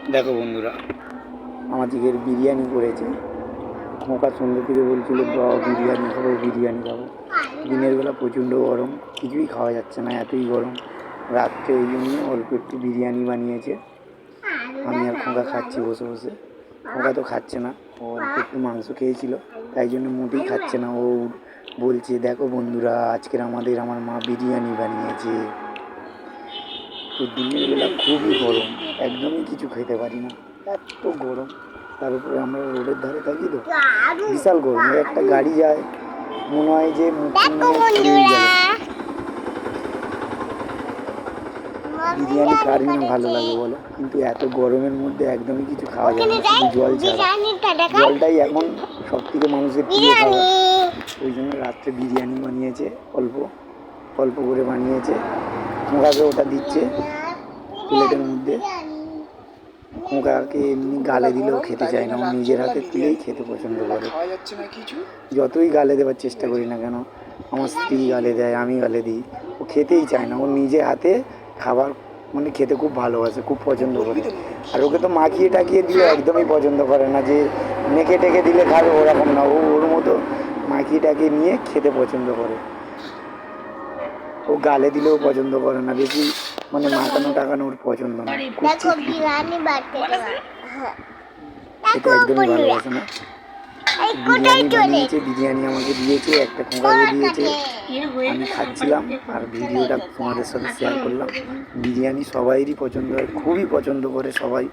দেখো বন্ধুরা, আমাদের বিরিয়ানি করেছে। খোকা সন্ধ্যে থেকে বলছিল বিরিয়ানি খাবো বিরিয়ানি খাবো। দিনের বেলা প্রচণ্ড গরম, কিছুই খাওয়া যাচ্ছে না, এতই গরম। রাত্রে ওই জন্য অল্প একটু বিরিয়ানি বানিয়েছে। আমি আর খোকা খাচ্ছি বসে বসে। খোকা তো খাচ্ছে না, ও অল্প একটু মাংস খেয়েছিল, তাই জন্য মোটেই খাচ্ছে না। ও বলছে দেখো বন্ধুরা, আজকের আমার মা বিরিয়ানি বানিয়েছে। তো দিনের বেলা খুবই গরম, একদমই কিছু খেতে পারি না, এত গরম। তার উপরে আমরা রোডের ধারে থাকি, তো বিশাল গরম। একটা গাড়ি যায়, মনে হয় যে বিরিয়ানি কারই না ভালো লাগে বলো, কিন্তু এত গরমের মধ্যে একদমই কিছু খাওয়া যায় না, শুধু জল ছাড়া। জলটাই এখন সব থেকে মানুষের প্রিয় খাবার। ওই জন্য রাত্রে বিরিয়ানি বানিয়েছে, অল্প অল্প করে বানিয়েছে। খোঁকাকে ওটা দিচ্ছে প্লেটের মধ্যে। খোঁকাকে এমনি গালে দিলেও খেতে চায় না, ও নিজের হাতে তুলেই খেতে পছন্দ করে। যতই গালে দেওয়ার চেষ্টা করি না কেন, আমার স্ত্রী গালে দেয়, আমি গালে দিই, ও খেতেই চায় না। ও নিজে হাতে খাবার মানে খেতে খুব ভালোবাসে, খুব পছন্দ করে। আর ওকে তো মাখিয়ে টাকিয়ে দিলে একদমই পছন্দ করে না, যে মেখে টেকে দিলে খাবে ওরকম না। ও ওর মতো মাখিয়ে টাকিয়ে নিয়ে খেতে পছন্দ করে। ও গালে দিলেও পছন্দ করে না, বেশি মানে মাখানো টাকানো ওর পছন্দ না। এটা একদমই ভালোবাসে না। বিরিয়ানি বানিয়েছে, বিরিয়ানি আমাকে দিয়েছে, একটা খোঁকাকে দিয়েছে। আমি খাচ্ছিলাম আর ভিডিওটা তোমাদের সাথে শেয়ার করলাম। বিরিয়ানি সবাইরই পছন্দ হয়, খুবই পছন্দ করে সবাই।